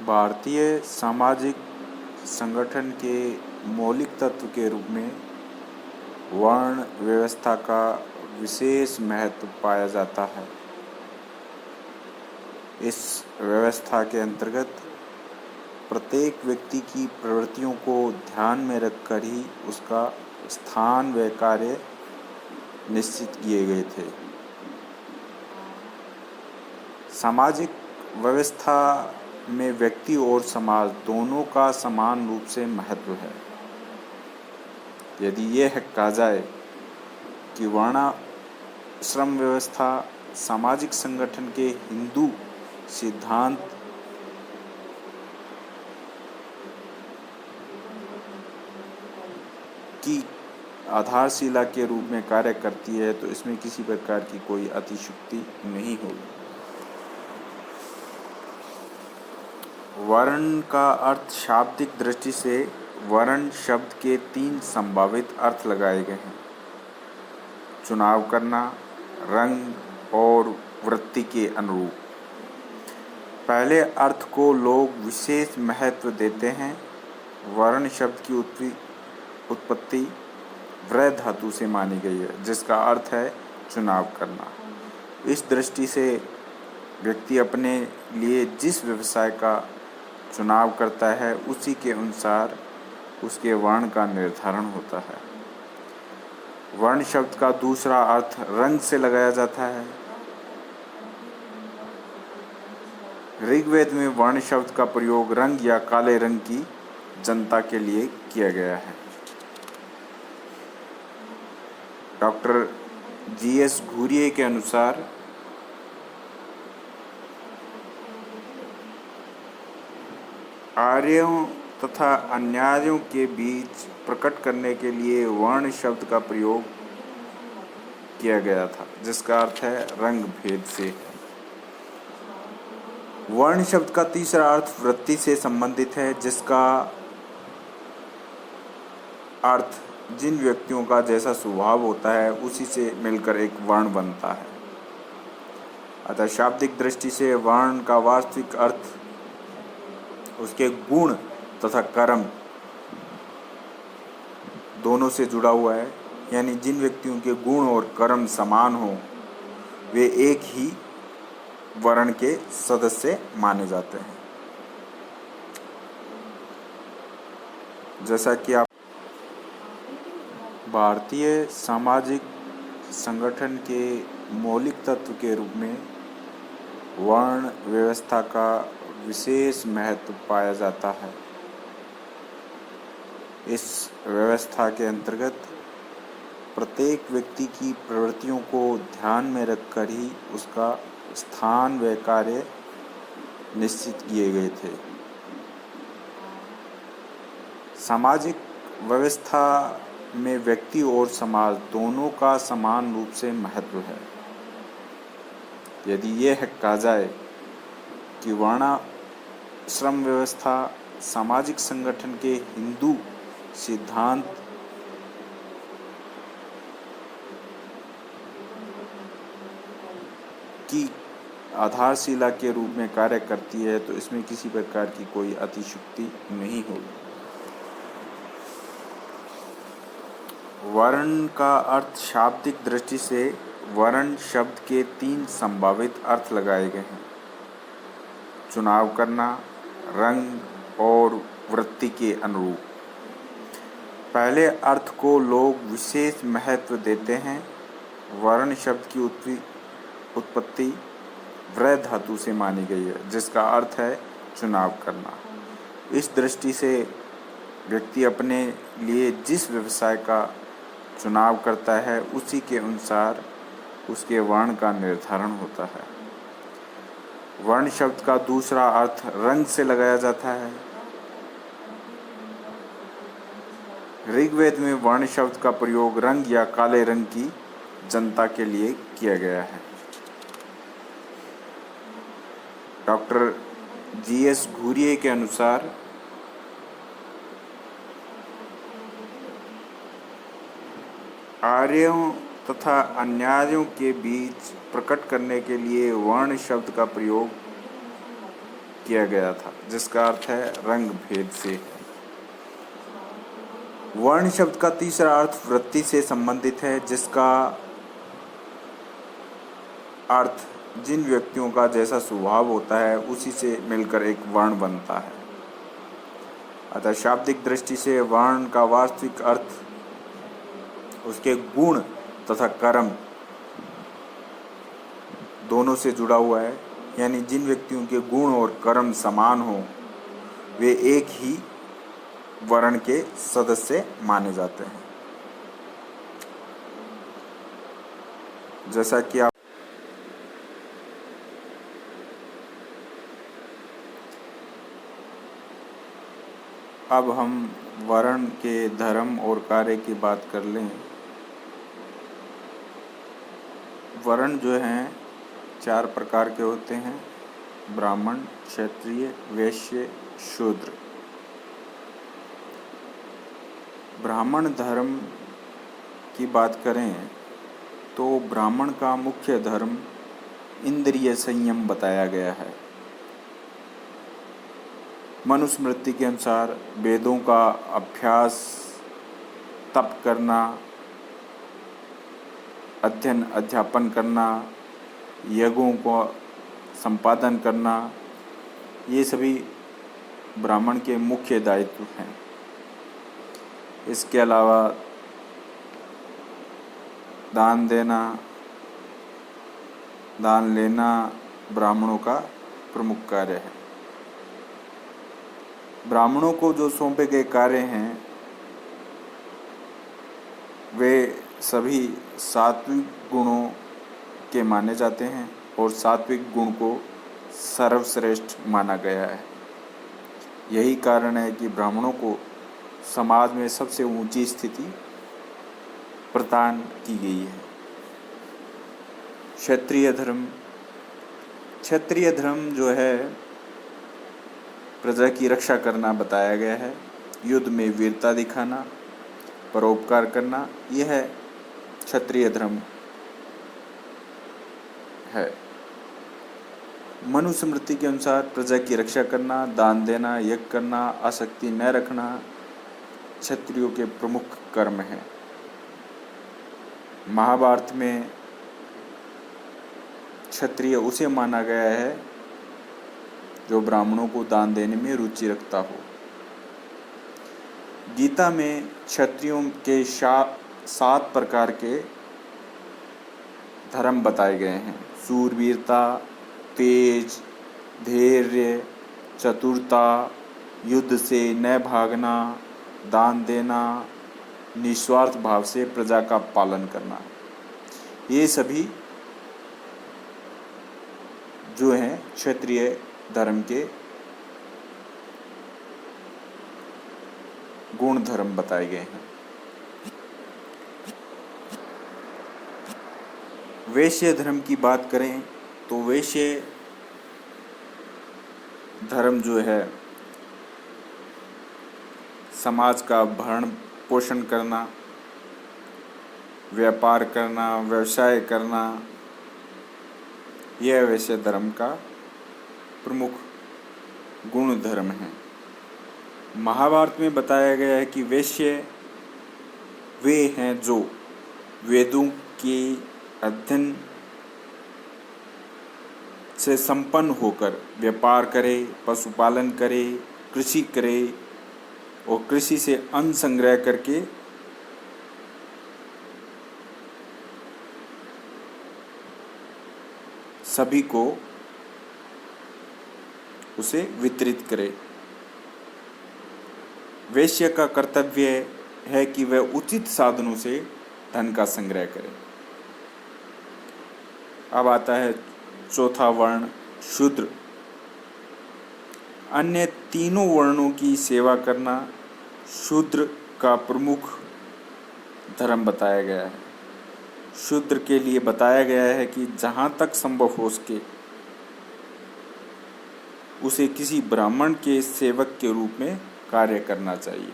भारतीय सामाजिक संगठन के मौलिक तत्व के रूप में वर्ण व्यवस्था का विशेष महत्व पाया जाता है। इस व्यवस्था के अंतर्गत प्रत्येक व्यक्ति की प्रवृत्तियों को ध्यान में रखकर ही उसका स्थान व कार्य निश्चित किए गए थे। सामाजिक व्यवस्था में व्यक्ति और समाज दोनों का समान रूप से महत्व है। यदि यह कहा जाए कि वर्णाश्रम व्यवस्था सामाजिक संगठन के हिंदू सिद्धांत की आधारशिला के रूप में कार्य करती है, तो इसमें किसी प्रकार की कोई अतिशयोक्ति नहीं होगी। वर्ण का अर्थ शाब्दिक दृष्टि से वर्ण शब्द के 3 संभावित अर्थ लगाए गए हैं: चुनाव करना, रंग और वृत्ति के अनुरूप। पहले अर्थ को लोग विशेष महत्व देते हैं। वर्ण शब्द की उत्पत्ति व्र धातु से मानी गई है, जिसका अर्थ है चुनाव करना। इस दृष्टि से व्यक्ति अपने लिए जिस व्यवसाय का चुनाव करता है, उसी के अनुसार उसके वर्ण का निर्धारण होता है। वर्ण शब्द का दूसरा अर्थ रंग से लगाया जाता है। ऋग्वेद में वर्ण शब्द का प्रयोग रंग या काले रंग की जनता के लिए किया गया है। Doctor GS. घुरिये के अनुसार आर्यों तथा अन्यायों के बीच प्रकट करने के लिए वर्ण शब्द का प्रयोग किया गया था, जिसका अर्थ है रंग भेद से। वर्ण शब्द का तीसरा अर्थ वृत्ति से संबंधित है, जिसका अर्थ जिन व्यक्तियों का जैसा स्वभाव होता है उसी से मिलकर एक वर्ण बनता है। अतः शाब्दिक दृष्टि से वर्ण का वास्तविक अर्थ उसके गुण तथा कर्म दोनों से जुड़ा हुआ है, यानी जिन व्यक्तियों के गुण और कर्म समान हो वे एक ही वर्ण के सदस्य माने जाते हैं। जैसा कि आप भारतीय सामाजिक संगठन के मौलिक तत्व के रूप में वर्ण व्यवस्था का विशेष महत्व पाया जाता है। इस व्यवस्था के अंतर्गत प्रत्येक व्यक्ति की प्रवृत्तियों को ध्यान में रखकर ही उसका स्थान व कार्य निश्चित किए गए थे। सामाजिक व्यवस्था में व्यक्ति और समाज दोनों का समान रूप से महत्व है। यदि यह कहा जाए कि वर्णाश्रम व्यवस्था सामाजिक संगठन के हिंदू सिद्धांत की आधारशिला के रूप में कार्य करती है, तो इसमें किसी प्रकार की कोई अतिशयोक्ति नहीं होगी। वर्ण का अर्थ शाब्दिक दृष्टि से वर्ण शब्द के 3 संभावित अर्थ लगाए गए हैं: चुनाव करना, रंग और वृत्ति के अनुरूप। पहले अर्थ को लोग विशेष महत्व देते हैं। वर्ण शब्द की उत्पत्ति व्र धातु से मानी गई है, जिसका अर्थ है चुनाव करना। इस दृष्टि से व्यक्ति अपने लिए जिस व्यवसाय का चुनाव करता है, उसी के अनुसार उसके वर्ण का निर्धारण होता है। वर्ण शब्द का दूसरा अर्थ रंग से लगाया जाता है। ऋग्वेद में वर्ण शब्द का प्रयोग रंग या काले रंग की जनता के लिए किया गया है। Doctor GS. घुरिये के अनुसार आर्यों तथा अन्यायों के बीच प्रकट करने के लिए वर्ण शब्द का प्रयोग किया गया था, जिसका अर्थ है रंग भेद से। वर्ण शब्द का तीसरा अर्थ वृत्ति से संबंधित है, जिसका अर्थ जिन व्यक्तियों का जैसा स्वभाव होता है उसी से मिलकर एक वर्ण बनता है। अतः शाब्दिक दृष्टि से वर्ण का वास्तविक अर्थ उसके गुण तथा कर्म दोनों से जुड़ा हुआ है, यानी जिन व्यक्तियों के गुण और कर्म समान हो वे एक ही वर्ण के सदस्य माने जाते हैं। जैसा कि अब हम वर्ण के धर्म और कार्य की बात कर लें। वर्ण जो हैं 4 प्रकार के होते हैं: ब्राह्मण, क्षत्रिय, वैश्य, शूद्र। ब्राह्मण धर्म की बात करें तो ब्राह्मण का मुख्य धर्म इंद्रिय संयम बताया गया है। मनुस्मृति के अनुसार वेदों का अभ्यास, तप करना, अध्ययन अध्यापन करना, यज्ञों को संपादन करना, ये सभी ब्राह्मण के मुख्य दायित्व हैं। इसके अलावा दान देना, दान लेना ब्राह्मणों का प्रमुख कार्य है। ब्राह्मणों को जो सौंपे गए कार्य हैं वे सभी सात्विक गुणों के माने जाते हैं और सात्विक गुण को सर्वश्रेष्ठ माना गया है। यही कारण है कि ब्राह्मणों को समाज में सबसे ऊंची स्थिति प्रदान की गई है। क्षत्रिय धर्म जो है प्रजा की रक्षा करना बताया गया है। युद्ध में वीरता दिखाना, परोपकार करना, यह क्षत्रिय धर्म है। मनुस्मृति के अनुसार प्रजा की रक्षा करना, दान देना, यज्ञ करना, आसक्ति न रखना क्षत्रियों के प्रमुख कर्म हैं। महाभारत में क्षत्रिय उसे माना गया है जो ब्राह्मणों को दान देने में रुचि रखता हो। गीता में क्षत्रियों के 7 प्रकार के धर्म बताए गए हैं: शूरवीरता, तेज, धैर्य, चतुरता, युद्ध से न भागना, दान देना, निस्वार्थ भाव से प्रजा का पालन करना। ये सभी जो हैं क्षत्रिय धर्म के गुण धर्म बताए गए हैं। वैश्य धर्म की बात करें तो वैश्य धर्म जो है समाज का भरण पोषण करना, व्यापार करना, व्यवसाय करना, यह वैश्य धर्म का प्रमुख गुण धर्म है। महाभारत में बताया गया है कि वैश्य वे हैं जो वेदों के अध्ययन से संपन्न होकर व्यापार करे, पशुपालन करे, कृषि करे और कृषि से अन्न संग्रह करके सभी को उसे वितरित करे। वैश्य का कर्तव्य है कि वह उचित साधनों से धन का संग्रह करे। अब आता है चौथा वर्ण शूद्र। अन्य तीनों वर्णों की सेवा करना शूद्र का प्रमुख धर्म बताया गया है। शूद्र के लिए बताया गया है कि जहाँ तक संभव हो सके उसे किसी ब्राह्मण के सेवक के रूप में कार्य करना चाहिए।